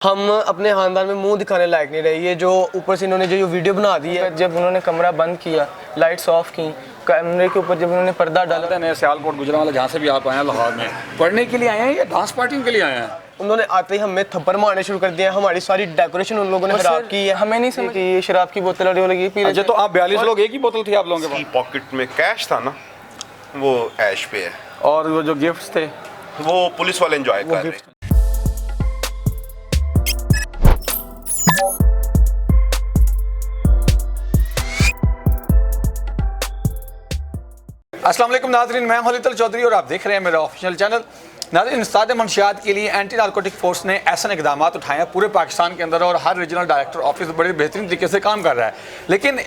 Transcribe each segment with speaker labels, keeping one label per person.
Speaker 1: हम अपने खानदान में मुंह दिखाने लायक नहीं रहे। ये जो ऊपर से इन्होंने जो वीडियो बना दी है, जब उन्होंने कमरा बंद किया, लाइट्स ऑफ की, कैमरे के ऊपर जब उन्होंने पर्दा डाला।
Speaker 2: नए सियालकोट गुजरांवाला जहाँ से भी आप आए हैं लाहौर में पढ़ने के लिए आए हैं या डांस पार्टी के लिए आए हैं?
Speaker 1: उन्होंने आते ही हमें थप्पड़ मारने शुरू कर दिया। हमारी सारी डेकोरेशन उन लोगों ने खराब की है। हमें नहीं समझ कि ये शराब की बोतल और लगी पी।
Speaker 2: अच्छा, तो आप 42 लोग एक ही बोतल थी आप लोगों के पास?
Speaker 3: पॉकेट में कैश था ना, वो ऐश पे है,
Speaker 2: और वो जो गिफ्ट्स थे
Speaker 3: वो पुलिस वाले एंजॉय कर रहे हैं।
Speaker 2: अस्सलाम वालेकुम नाज़रीन, मैं खलील चौधरी और आप देख रहे हैं मेरा ऑफिशियल चैनल। नाज़रीन, इंसदाद मंशियात के लिए एंटी नारकोटिक फोर्स ने ऐसे इकदाम उठाए हैं पूरे पाकिस्तान के अंदर और हर रीजनल डायरेक्टर ऑफिस बड़े बेहतरीन तरीके से काम कर रहा है। लेकिन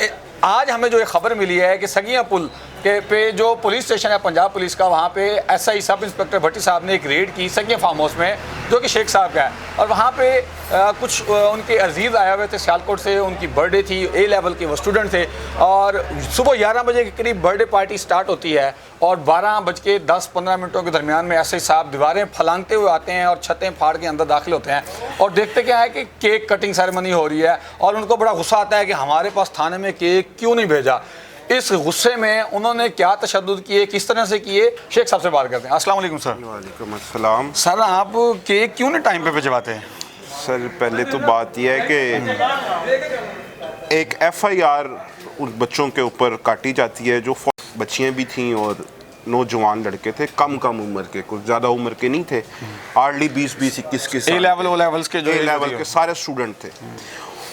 Speaker 2: आज हमें जो एक खबर मिली है कि सगिया पुल के पे जो पुलिस स्टेशन है पंजाब पुलिस का, वहाँ पे एसआई सब इंस्पेक्टर भट्टी साहब ने एक रेड की सगिया फार्म हाउस में, जो कि शेख साहब का है। और वहाँ पे कुछ उनके अजीज़ आए हुए थे सियालकोट से, उनकी बर्थडे थी, ए लेवल के वो स्टूडेंट थे। और सुबह 11 बजे के करीब बर्थडे पार्टी स्टार्ट होती है और 12:10-15 के दरमियान में एसआई साहब दीवारें फलांगते हुए आते हैं और छतें फाड़ के अंदर दाखिल होते हैं। और देखते क्या है कि केक कटिंग सेरेमनी हो रही है और उनको बड़ा गुस्सा आता है कि हमारे पास थाने में केक क्यों नहीं भेजा। इस गुस्से में उन्होंने क्या तशद्दुद किए, किस तरह से किए, शेख साहब से बात करते हैं। अस्सलाम वालेकुम सर।
Speaker 3: वालेकुम अस्सलाम।
Speaker 2: सर, आप केक क्यों नहीं टाइम पे भिजवाते हैं?
Speaker 3: सर, पहले तो बात यह है कि एक FIR उन बच्चों के ऊपर काटी जाती है जो बच्चियाँ भी थीं और नौजवान लड़के थे, कम उम्र के, कुछ ज़्यादा उम्र के नहीं थे, हार्डली 20-21 के
Speaker 2: ए लेवल ओ लेवल्स के, जो
Speaker 3: ए लेवल के सारे स्टूडेंट थे।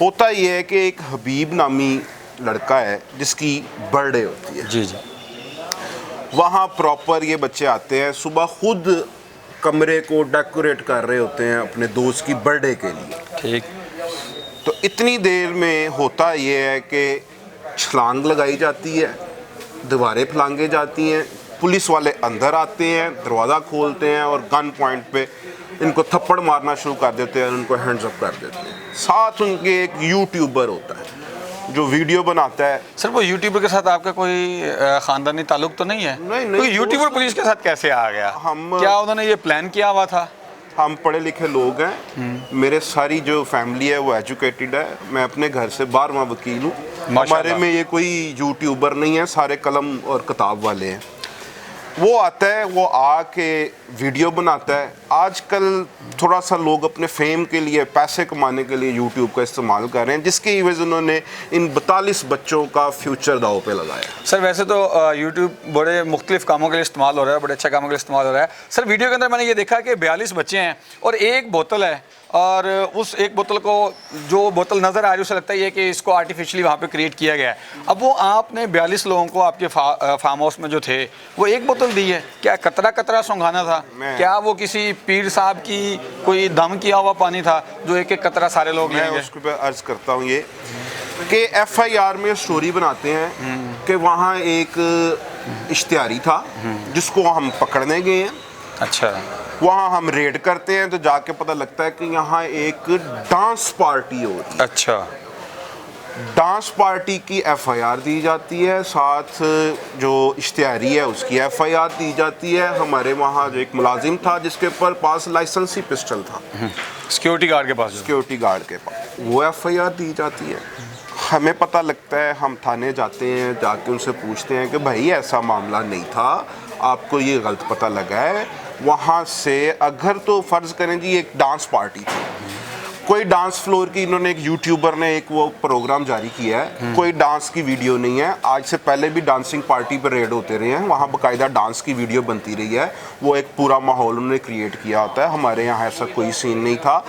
Speaker 3: होता यह है कि एक हबीब नामी लड़का है जिसकी बर्थडे होती है।
Speaker 2: जी जी।
Speaker 3: वहाँ प्रॉपर ये बच्चे आते हैं, सुबह खुद कमरे को डेकोरेट कर रहे होते हैं अपने दोस्त की बर्थडे के लिए।
Speaker 2: ठीक।
Speaker 3: तो इतनी देर में होता ये है कि छलांग लगाई जाती है, दीवारें फलांगे जाती हैं, पुलिस वाले अंदर आते हैं, दरवाज़ा खोलते हैं और गन पॉइंट पे इनको थप्पड़ मारना शुरू कर देते हैं, उनको हैंड्स अप कर देते हैं। साथ उनके एक यूट्यूबर होता है जो वीडियो बनाता है।
Speaker 2: सर, वो यूट्यूबर के साथ आपका कोई खानदानी ताल्लुक तो नहीं है?
Speaker 3: नहीं।
Speaker 2: तो यूट्यूबर पुलिस के साथ कैसे आ गया? क्या उन्होंने ये प्लान किया हुआ था?
Speaker 3: हम पढ़े लिखे लोग हैं, मेरे सारी जो फैमिली है वो एजुकेटेड है, मैं अपने घर से 12वां वकील हूँ। हमारे में ये कोई यूट्यूबर नहीं है, सारे कलम और किताब वाले हैं। वो आता है, वो आके वीडियो बनाता है। आजकल थोड़ा सा लोग अपने फेम के लिए, पैसे कमाने के लिए यूट्यूब का इस्तेमाल कर रहे हैं, जिसकी एवज उन्होंने इन 42 बच्चों का फ्यूचर दाव पे लगाया।
Speaker 2: सर, वैसे तो यूट्यूब बड़े मुख्तलिफ कामों के लिए इस्तेमाल हो रहा है, बड़े अच्छे कामों के लिए इस्तेमाल हो रहा है। सर, वीडियो के अंदर मैंने ये देखा कि 42 बच्चे हैं और एक बोतल है, और उस एक बोतल को, जो बोतल नज़र आ रही है उसे लगता है कि इसको आर्टिफिशियली वहाँ पे क्रिएट किया गया है। अब वो आपने 42 लोगों को आपके फार्म हाउस में जो थे वो एक बोतल दी है, क्या कतरा सुंघाना था? क्या वो किसी पीर साहब की कोई दम किया हुआ पानी था जो एक एक कतरा सारे लोग लेंगे?
Speaker 3: मैं उसके पे अर्ज करता हूँ ये कि FIR में स्टोरी बनाते हैं कि वहाँ एक इश्तिहारी था जिसको हम पकड़ने गए हैं।
Speaker 2: अच्छा।
Speaker 3: वहाँ हम रेड करते हैं तो जाके पता लगता है कि यहाँ एक डांस पार्टी हो रही है।
Speaker 2: अच्छा।
Speaker 3: डांस पार्टी की FIR दी जाती है, साथ जो इश्तिहारी है उसकी FIR दी जाती है। हमारे वहाँ जो एक मुलाजिम था जिसके पास लाइसेंसी पिस्टल था,
Speaker 2: सिक्योरिटी गार्ड के पास,
Speaker 3: वो FIR दी जाती है। हमें पता लगता है, हम थाने जाते हैं, जाके उनसे पूछते हैं कि भाई ऐसा मामला नहीं था, आपको ये गलत पता लगा है। वहाँ से अगर तो फ़र्ज़ करें जी एक डांस पार्टी थी, कोई डांस फ्लोर की, इन्होंने एक यूट्यूबर ने एक वो प्रोग्राम जारी किया है, कोई डांस की वीडियो नहीं है। आज से पहले भी डांसिंग पार्टी पर रेड होते रहे हैं, वहाँ बाकायदा डांस की वीडियो बनती रही है, वो एक पूरा माहौल उन्होंने क्रिएट किया होता है। हमारे यहाँ ऐसा कोई सीन नहीं था।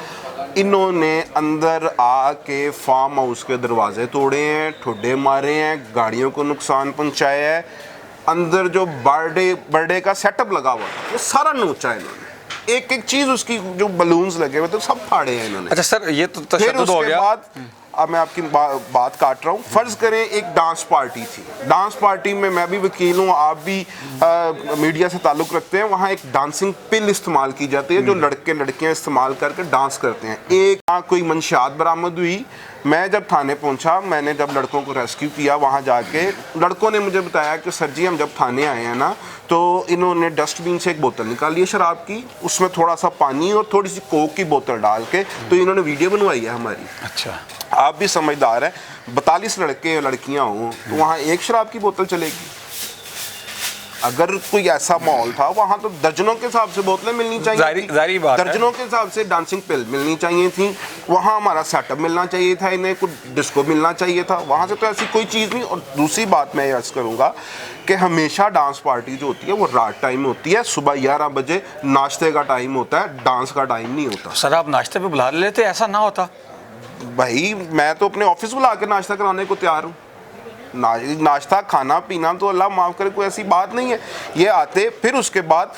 Speaker 3: इन्होंने अंदर आके फार्म हाउस के दरवाजे तोड़े हैं, ठुड्डे मारे हैं, गाड़ियों को नुकसान पहुँचाया है। अंदर जो बर्थडे का सेटअप लगा हुआ था वो सारा नोचा है इन्होंने, एक एक चीज़ उसकी, जो बलून्स लगे हुए थे सब फाड़े हैं इन्होंने।
Speaker 2: अच्छा सर, ये तो
Speaker 3: फिर
Speaker 2: तशद्दुद हो
Speaker 3: उसके
Speaker 2: गया।
Speaker 3: बाद अब मैं आपकी बात काट रहा हूँ। फ़र्ज़ करें एक डांस पार्टी थी, डांस पार्टी में मैं भी वकील हूँ, आप भी मीडिया से ताल्लुक़ रखते हैं, वहाँ एक डांसिंग पिल इस्तेमाल की जाती है जो लड़के लड़कियाँ इस्तेमाल करके डांस करते हैं। एक कोई मंशियात बरामद हुई, मैं जब थाने पहुंचा, मैंने जब लड़कों को रेस्क्यू किया, वहाँ जाके लड़कों ने मुझे बताया कि सर जी हम जब थाने आए हैं ना तो इन्होंने डस्टबिन से एक बोतल निकाली है शराब की, उसमें थोड़ा सा पानी और थोड़ी सी कोक की बोतल डाल के तो इन्होंने वीडियो बनवाई है हमारी।
Speaker 2: अच्छा,
Speaker 3: आप भी समझदार हैं, 42 लड़के लड़कियाँ हों तो वहाँ एक शराब की बोतल चलेगी? अगर कोई ऐसा माहौल था वहाँ तो दर्जनों के हिसाब से बोतलें मिलनी चाहिए,
Speaker 2: जारी बात है।
Speaker 3: दर्जनों के हिसाब से डांसिंग पिल मिलनी चाहिए थी, वहाँ हमारा सेटअप मिलना चाहिए था, इन्हें कुछ डिस्को मिलना चाहिए था, वहाँ से तो ऐसी कोई चीज़ नहीं। और दूसरी बात मैं अर्ज़ करूँगा कि हमेशा डांस पार्टी जो होती है वो रात टाइम होती है, सुबह 11 बजे नाश्ते का टाइम होता है, डांस का टाइम नहीं होता।
Speaker 2: सर आप नाश्ते पे बुला लेते, ऐसा ना होता?
Speaker 3: भाई मैं तो अपने ऑफिस बुला के नाश्ता कराने को तैयार हूँ। नाश्ता खाना पीना तो अल्लाह माफ़ करे कोई ऐसी बात नहीं है। ये आते फिर उसके बाद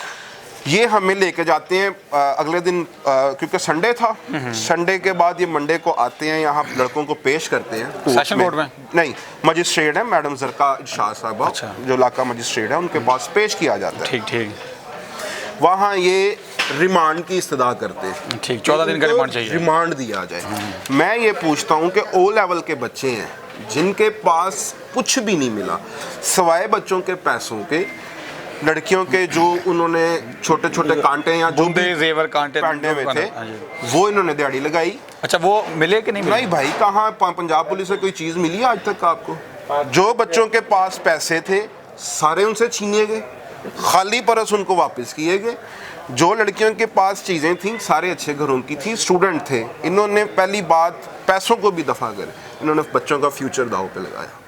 Speaker 3: ये हमें लेके जाते हैं अगले दिन, क्योंकि संडे था, संडे के बाद ये मंडे को आते हैं, यहाँ लड़कों को पेश करते हैं
Speaker 2: सेशन कोर्ट में।
Speaker 3: नहीं, मजिस्ट्रेट है मैडम जरका शाह साहबा,
Speaker 2: अच्छा।
Speaker 3: जो इलाका मजिस्ट्रेट है, उनके पास पेश किया जाता है।
Speaker 2: ठीक ठीक
Speaker 3: वहाँ ये रिमांड की इस्तदा करते हैं।
Speaker 2: ठीक, 14 दिन का रिमांड चाहिए।
Speaker 3: रिमांड दिया जाए। मैं ये पूछता हूँ कि ओ लेवल के बच्चे हैं जिनके पास कुछ भी नहीं मिला सिवाय बच्चों के पैसों के, लड़कियों के जो उन्होंने छोटे छोटे कांटे या जो भी
Speaker 2: जेवर कांटे
Speaker 3: पहने हुए थे वो इन्होंने दिहाड़ी लगाई।
Speaker 2: अच्छा, वो मिले कि नहीं मिले?
Speaker 3: नहीं भाई, कहाँ पंजाब पुलिस से कोई चीज़ मिली आज तक आपको? जो बच्चों के पास पैसे थे सारे उनसे छीने गए, खाली परस उनको वापस किए गए। जो लड़कियों के पास चीज़ें थीं सारे अच्छे घरों की थी, स्टूडेंट थे, इन्होंने पहली बात पैसों को भी दफ़ा कर इन्होंने बच्चों का फ्यूचर दाव पे लगाया।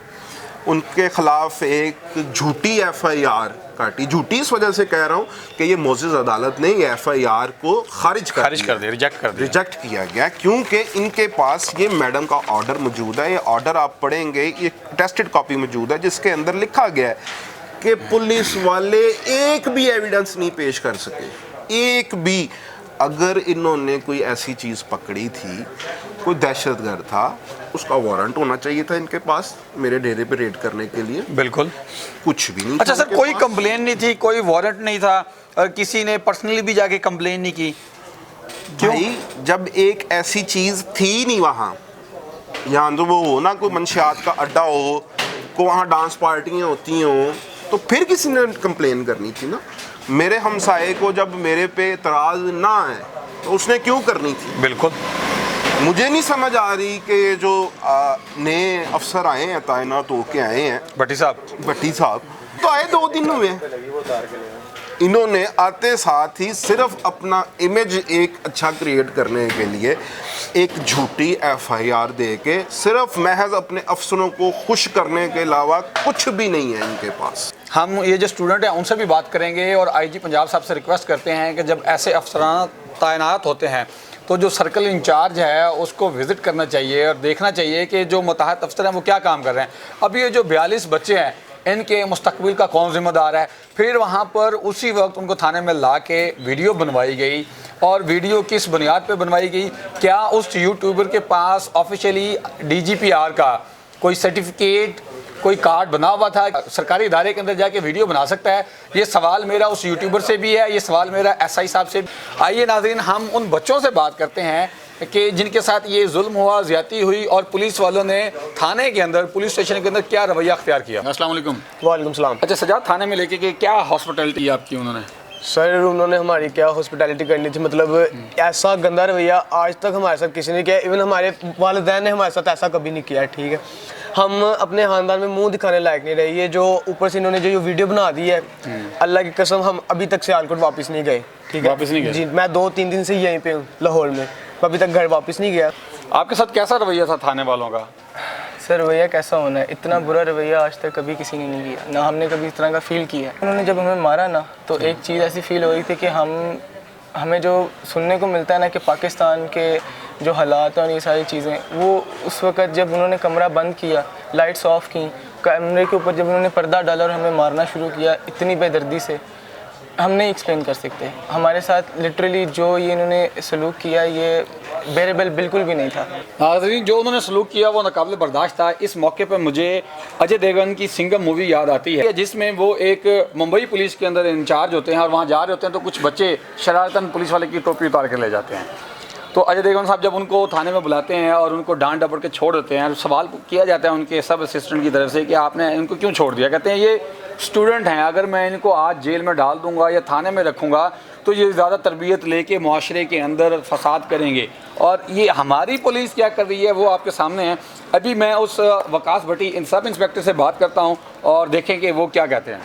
Speaker 3: उनके खिलाफ एक झूठी FIR काटी, झूठी इस वजह से कह रहा हूँ कि ये मोअज़्ज़ज़ अदालत ने ये FIR को खारिज कर दिया, रिजेक्ट किया गया, क्योंकि इनके पास ये मैडम का ऑर्डर मौजूद है। ये ऑर्डर आप पढ़ेंगे, ये टेस्टेड कॉपी मौजूद है जिसके अंदर लिखा गया है कि पुलिस वाले एक भी एविडेंस नहीं पेश कर सके, एक भी। अगर इन्होंने कोई ऐसी चीज़ पकड़ी थी, कोई दहशतगर्द था, उसका वारंट होना चाहिए था इनके पास मेरे डेरे पे रेड करने के लिए।
Speaker 2: बिल्कुल,
Speaker 3: कुछ भी नहीं।
Speaker 2: अच्छा सर, कोई कंप्लेन नहीं थी, कोई वारंट नहीं था, और किसी ने पर्सनली भी जाके कंप्लेन नहीं की?
Speaker 3: भाई जब एक ऐसी चीज़ थी नहीं वहाँ, यहाँ तो वो हो ना कोई मंशियात का अड्डा हो, को वहाँ डांस पार्टियाँ होती हों, तो फिर किसी ने कंप्लेन करनी थी ना। मेरे हमसाये को जब मेरे पे एतराज़ ना आए तो उसने क्यों करनी थी?
Speaker 2: बिल्कुल,
Speaker 3: मुझे नहीं समझ आ रही कि ये जो नए अफसर आए हैं, तैनात होके आए हैं, भट्टी साहब तो आए 2 दिन हुए हैं, इन्होंने आते साथ ही सिर्फ अपना इमेज एक अच्छा क्रिएट करने के लिए एक झूठी FIR दे के सिर्फ महज अपने अफसरों को खुश करने के अलावा कुछ भी नहीं है इनके पास।
Speaker 2: हम ये जो स्टूडेंट हैं उनसे भी बात करेंगे और IG पंजाब साहब से रिक्वेस्ट करते हैं कि जब ऐसे अफसरान तैनात होते हैं तो जो सर्कल इंचार्ज है उसको विज़िट करना चाहिए और देखना चाहिए कि जो मुताहत अफसर हैं वो क्या काम कर रहे हैं। अब ये जो 42 बच्चे हैं इनके मुस्तकबिल का कौन जिम्मेदार है? फिर वहाँ पर उसी वक्त उनको थाने में ला के वीडियो बनवाई गई, और वीडियो किस बुनियाद पे बनवाई गई? क्या उस यूट्यूबर के पास ऑफिशियली DGPR का कोई सर्टिफिकेट, कोई कार्ड बना हुआ था? सरकारी इदारे के अंदर जाके वीडियो बना सकता है? ये सवाल मेरा उस यूट्यूबर से भी है, ये सवाल मेरा SI साहब से। आइए नाज़रीन, हम उन बच्चों से बात करते हैं कि जिनके साथ ये जुल्म हुआ, ज़्यादती हुई, और पुलिस वालों ने थाने के अंदर, पुलिस स्टेशन के अंदर क्या रवैया अख्तियार किया। अस्सलाम वालेकुम।
Speaker 1: वालेकुम सलाम।
Speaker 2: अच्छा सजाद, थाने में लेके के क्या हॉस्पिटलिटी आपकी उन्होंने?
Speaker 1: सर उन्होंने हमारी क्या हॉस्पिटैलिटी करनी थी, मतलब ऐसा गंदा रवैया आज तक हमारे साथ किसी ने किया, इवन हमारे वालिदैन ने हमारे साथ ऐसा कभी नहीं किया। ठीक है, हम अपने ख़ानदान में मुंह दिखाने लायक नहीं रहे। ये जो ऊपर से इन्होंने जो वीडियो बना दी है, अल्लाह की कसम हम अभी तक सियालकोट वापस नहीं गए। ठीक है,
Speaker 2: वापस नहीं गए?
Speaker 1: जी, मैं 2-3 दिन से यहीं पे हूँ लाहौर में, अभी तक घर वापस नहीं गया।
Speaker 2: आपके साथ कैसा रवैया था थाने वालों का?
Speaker 1: सर रवैया कैसा होना है, इतना बुरा रवैया आज तक कभी किसी ने नहीं किया, ना हमने कभी इस तरह का फ़ील किया। उन्होंने जब हमें मारा ना तो एक चीज़ ऐसी फ़ील हो रही थी कि हमें जो सुनने को मिलता है ना कि पाकिस्तान के जो हालात और ये सारी चीज़ें, वो उस वक़्त जब उन्होंने कमरा बंद किया, लाइट्स ऑफ की, कैमरे के ऊपर जब उन्होंने पर्दा डाला और हमें मारना शुरू किया इतनी बेदर्दी से, हम नहीं एक्सप्लेन कर सकते। हमारे साथ लिटरली जो ये इन्होंने सलूक किया, ये बेरेबल बिल्कुल भी नहीं था।
Speaker 2: नाज़रीन, जो उन्होंने सलूक किया वो नाकाबिल बर्दाश्त था। इस मौके पर मुझे अजय देवगन की सिंघम मूवी याद आती है, जिसमें वो एक मुंबई पुलिस के अंदर इंचार्ज होते हैं और वहाँ जा रहे होते हैं तो कुछ बच्चे शरारतन पुलिस वाले की टोपी उतार के ले जाते हैं। तो अजय देवगन साहब जब उनको थाने में बुलाते हैं और उनको डांट डपट के छोड़ देते हैं, सवाल किया जाता है उनके सब असिस्टेंट की तरफ से कि आपने इनको क्यों छोड़ दिया। कहते हैं ये स्टूडेंट हैं, अगर मैं इनको आज जेल में डाल दूंगा या थाने में रखूंगा तो ये ज़्यादा तरबियत लेके माशरे के अंदर फसाद करेंगे। और ये हमारी पुलिस क्या कर रही है वो आपके सामने है। अभी मैं उस वकास भट्टी इन सब इंस्पेक्टर से बात करता हूँ और देखें कि वो क्या कहते हैं।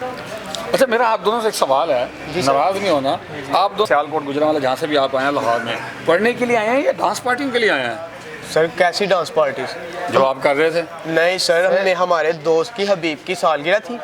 Speaker 2: अच्छा, मेरा आप दोनों से एक सवाल है, नाराज़ नहीं होना। आप दो सियालकोट गुजरांवाला जहाँ से भी आप आए हैं लाहौर में, पढ़ने के लिए आए हैं या डांस पार्टी के लिए आए हैं?
Speaker 1: सर कैसी डांस पार्टी
Speaker 2: जो आप कर रहे थे?
Speaker 1: नहीं सर, हमने हमारे दोस्त की हबीब की सालगिरह थी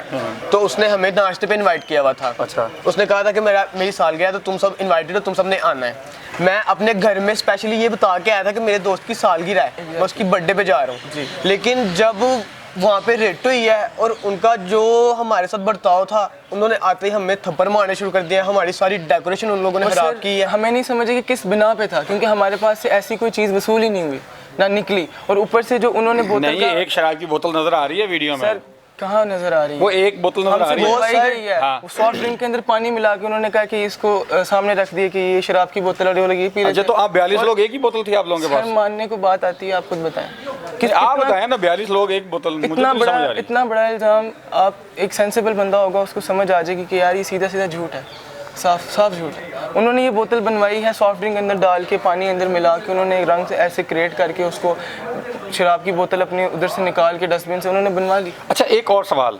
Speaker 1: तो उसने हमें नाश्ते पे इनवाइट किया हुआ था।
Speaker 2: अच्छा।
Speaker 1: उसने कहा था कि मेरी सालगिरह तो तुम सब इनवाइटेड हो, तुम सब ने आना है। मैं अपने घर में स्पेशली ये बता के आया था कि मेरे दोस्त की सालगिरह है, मैं उसकी बर्थडे पे जा रहा हूँ। लेकिन जब वहाँ पे रेट हुई है और उनका जो हमारे साथ बर्ताव था, उन्होंने आते ही हमें थप्पड़ मारने शुरू कर दिया। हमारी सारी डेकोरेशन उन लोगों ने खराब की है। हमें नहीं समझे कि किस बिना पे था, क्योंकि हमारे पास से ऐसी कोई चीज़ वसूल ही नहीं हुई ना निकली। और ऊपर से जो उन्होंने बोतल
Speaker 2: नहीं, एक शराब की बोतल नजर आ रही है वीडियो में।
Speaker 1: सर कहाँ नजर आ रही है?
Speaker 2: वो एक बोतल नजर आ रही है।
Speaker 1: बोतल गई है।
Speaker 2: हाँ।
Speaker 1: वो सॉफ्ट ड्रिंक के अंदर पानी मिला के उन्होंने कहा कि इसको सामने रख दिए कि ये शराब की बोतल और ये लगी पी रहे
Speaker 2: अच्छा,
Speaker 1: थे।
Speaker 2: तो आप 42 लोग एक ही बोतल थी आप लोगों के
Speaker 1: सर
Speaker 2: पास?
Speaker 1: मानने को बात आती है, आप खुद बताएं।
Speaker 2: आप बताएं ना, 42 लोग एक बोतल, मुझे तो समझ आ रही।
Speaker 1: इतना बड़ा इल्ज़ाम, आप एक सेंसिबल बंदा होगा उसको समझ आ जाएगी कि यार ये सीधा सीधा झूठ है, साफ साफ झूठ है। उन्होंने ये बोतल बनवाई है सॉफ्ट ड्रिंक अंदर डाल के, पानी अंदर मिला के, उन्होंने एक रंग से ऐसे क्रिएट करके उसको शराब की बोतल अपने उधर से निकाल के डस्टबिन से उन्होंने बनवा ली।
Speaker 2: अच्छा, एक और सवाल,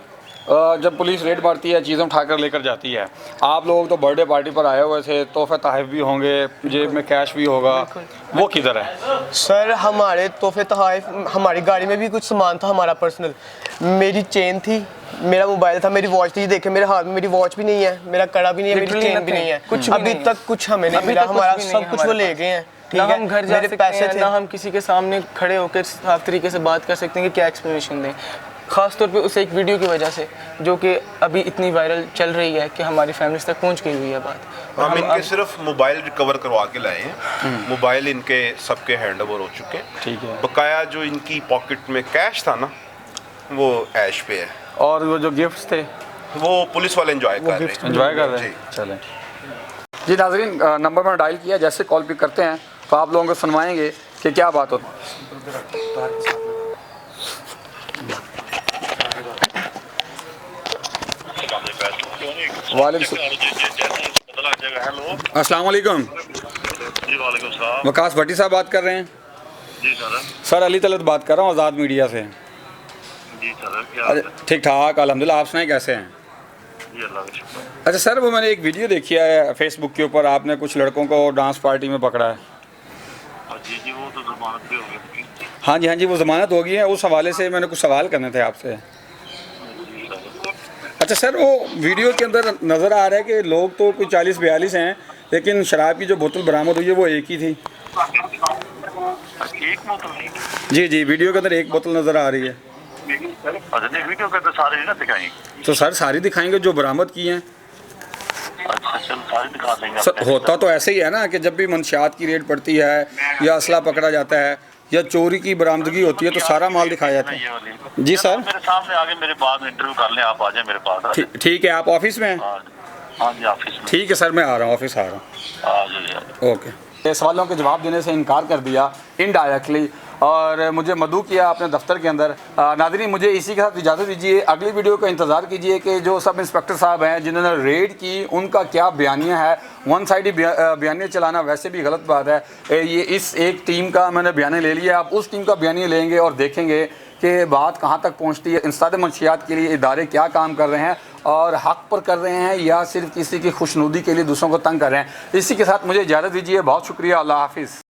Speaker 2: जब पुलिस रेड मारती है, चीज़ें उठाकर लेकर जाती है, आप लोग तो बर्थडे पार्टी पर आए हुए थे, तोहफे तहफ़ भी होंगे, जेब में कैश भी होगा, वो किधर है?
Speaker 1: सर हमारे तोहफे तहफ़, हमारी गाड़ी में भी कुछ सामान था हमारा पर्सनल। मेरी चेन थी, मेरा मोबाइल था, मेरी वॉच थी। देखे मेरे हाथ में मेरी वॉच भी नहीं है, मेरा कड़ा भी नहीं है, मेरी चेन भी नहीं है, कुछ अभी तक कुछ हमें नहीं मिला। हमारा सब कुछ वो ले गए हैं। ना हम घर जा सकते हैं, ना हम किसी के सामने खड़े होकर साफ तरीके से बात कर सकते हैं कि क्या एक्सप्लेनेशन दें, ख़ास तौर पे उस एक वीडियो की वजह से जो कि अभी इतनी वायरल चल रही है कि हमारी फैमिली तक पहुंच गई हुई है बात।
Speaker 3: हम इनके सिर्फ मोबाइल रिकवर करवा के लाए हैं। मोबाइल इनके सबके हैंड ओवर हो चुके हैं।
Speaker 2: ठीक है।
Speaker 3: बकाया जो इनकी पॉकेट में कैश था ना, वो ऐश पे है।
Speaker 2: और वो जो गिफ्ट्स थे
Speaker 3: वो पुलिस वाले एंजॉय कर रहे हैं।
Speaker 2: एंजॉय कर रहे हैं। चलें जी नाज़रीन, नंबर मैंने डायल किया, जैसे कॉल पिक करते हैं तो आप लोगों को सुनवाएंगे कि क्या बात होती है। अस्सलाम वालेकुम।
Speaker 4: जी वालेकुम सलाम।
Speaker 2: वकास भट्टी साहब बात कर रहे हैं?
Speaker 4: जी सर।
Speaker 2: सर अली तलत बात कर रहा हूँ आज़ाद मीडिया से।
Speaker 4: जी सर, क्या
Speaker 2: अरे ठीक ठाक अल्हम्दुलिल्लाह, आप सुनाएं कैसे हैं?
Speaker 4: जी अल्लाह का शुक्र।
Speaker 2: अच्छा सर, वो मैंने एक वीडियो देखी है फेसबुक के ऊपर, आपने कुछ लड़कों को डांस पार्टी में पकड़ा है।
Speaker 4: जी जी, वो तो जमानत पे हो गई।
Speaker 2: हाँ जी हाँ जी, वो ज़मानत हो गई है। उस हवाले से मैंने कुछ सवाल करने थे आपसे। अच्छा सर, वो वीडियो के अंदर नज़र आ रहा है कि लोग तो कोई 40-42 हैं, लेकिन शराब की जो बोतल बरामद हुई है वो एक ही थी।
Speaker 4: एक बोतल नहीं?
Speaker 2: जी जी, वीडियो के अंदर एक बोतल नज़र आ रही है।
Speaker 4: अच्छा नहीं, वीडियो के अंदर सारे नहीं ना दिखाएंगे?
Speaker 2: तो सर सारी दिखाएंगे जो बरामद की हैं।
Speaker 4: अच्छा चल, सारी दिखा देंगे।
Speaker 2: सर होता तो ऐसे ही है ना कि जब भी मंशियात की रेड पड़ती है या असला पकड़ा जाता है या चोरी की बरामदगी होती है तो सारा माल दिखाया जाता है। जी सर,
Speaker 4: मेरे सामने आगे मेरे बाद में इंटरव्यू कर लें, आप आ जाए मेरे पास।
Speaker 2: ठीक है, आप ऑफिस में हैं?
Speaker 4: हाँ जी ऑफिस में।
Speaker 2: ठीक है सर, मैं आ रहा हूँ, ऑफिस आ रहा हूँ।
Speaker 4: आ जाइए।
Speaker 2: ओके। सवालों के जवाब देने से इनकार कर दिया इनडायरेक्टली और मुझे मदऊ किया अपने दफ्तर के अंदर। नाज़रीन, मुझे इसी के साथ इजाज़त दीजिए, अगली वीडियो का इंतज़ार कीजिए कि जो सब इंस्पेक्टर साहब हैं जिन्होंने रेड की उनका क्या बयानिया है। वन साइड बयानिया चलाना वैसे भी गलत बात है। ये इस एक टीम का मैंने बयानिया ले लिया, आप उस टीम का बयानिया लेंगे और देखेंगे कि बात कहाँ तक पहुँचती है। इंसदाद मंशियात के लिए इदारे क्या काम कर रहे हैं और हक़ पर कर रहे हैं या सिर्फ किसी की खुशनुदी के लिए दूसरों को तंग कर रहे हैं। इसी के साथ मुझे इजाज़त दीजिए, बहुत शुक्रिया, अल्लाह हाफिज़।